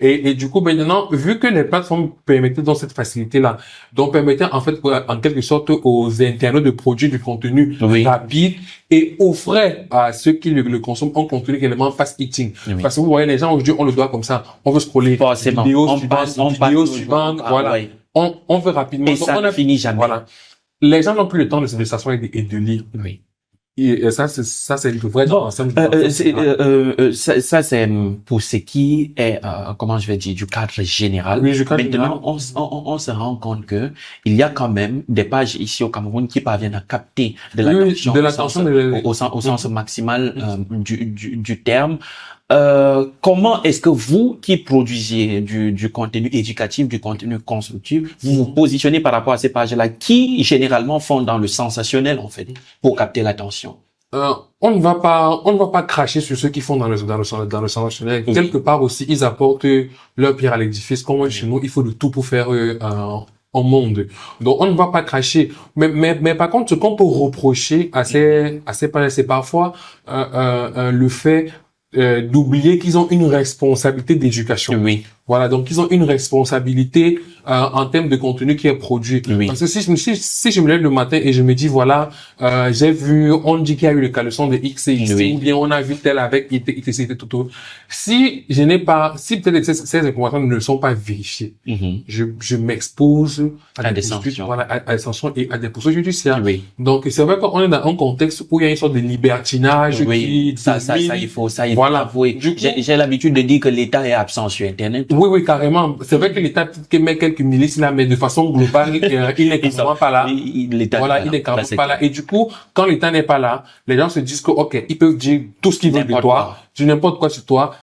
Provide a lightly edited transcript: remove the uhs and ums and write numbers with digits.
Et du coup, maintenant, vu que les plateformes permettaient donc cette facilité-là, donc permettaient en fait, en quelque sorte, aux internautes de produire du contenu Oui. rapide et offraient à ceux qui le consomment un contenu également fast eating. Oui. Parce que vous voyez, les gens aujourd'hui, on le doit comme ça. On veut scroller. Forcément. Vidéo On suivante, passe vidéo toujours. suivante, Ah, voilà. ouais. On veut rapidement. Et Donc, ça on ne finit jamais. Voilà. Les gens n'ont plus le temps de s'asseoir et de lire. Oui. Et ça, c'est le vrai Bon, ça, c'est pour ce qui est, comment je vais dire, du cadre général. Oui, du cadre Maintenant, on se rend compte que il y a quand même des pages ici au Cameroun qui parviennent à capter de l'attention au sens maximal du terme. Comment est-ce que vous qui produisez du contenu éducatif, du contenu constructif, vous vous positionnez par rapport à ces pages-là qui généralement font dans le sensationnel en fait pour capter l'attention? On ne va pas cracher sur ceux qui font dans le sensationnel. Oui. Quelque part aussi, ils apportent leur pierre à l'édifice. Comme chez nous, il faut de tout pour faire un monde. Donc, on ne va pas cracher. Mais par contre, ce qu'on peut reprocher à ces pages, c'est parfois le fait d'oublier qu'ils ont une responsabilité d'éducation. Oui. Voilà, donc ils ont une responsabilité en termes de contenu qui est produit. Oui. Parce que si je me lève le matin et je me dis voilà, j'ai vu, on dit qu'il y a eu le caleçon de X et X, Oui. ou bien on a vu tel avec c'était tout. Si je n'ai pas, si peut-être ces informations ne sont pas vérifiées, je m'expose à des sanctions, voilà, à des sanctions et à des poursuites judiciaires. Oui. Donc c'est vrai qu'on est dans un contexte où il y a une sorte de libertinage Oui. qui Ça, il faut voilà. avouer. J'ai l'habitude de dire que l'État est absent sur Internet. Oui, carrément. C'est vrai que l'État met quelques milices là, mais de façon globale, il n'est carrément pas là. Voilà, il n'est carrément pas là. Et du coup, quand l'État n'est pas là, les gens se disent que, ok, ils peuvent dire tout ce qu'ils veulent de toi, du n'importe quoi sur toi,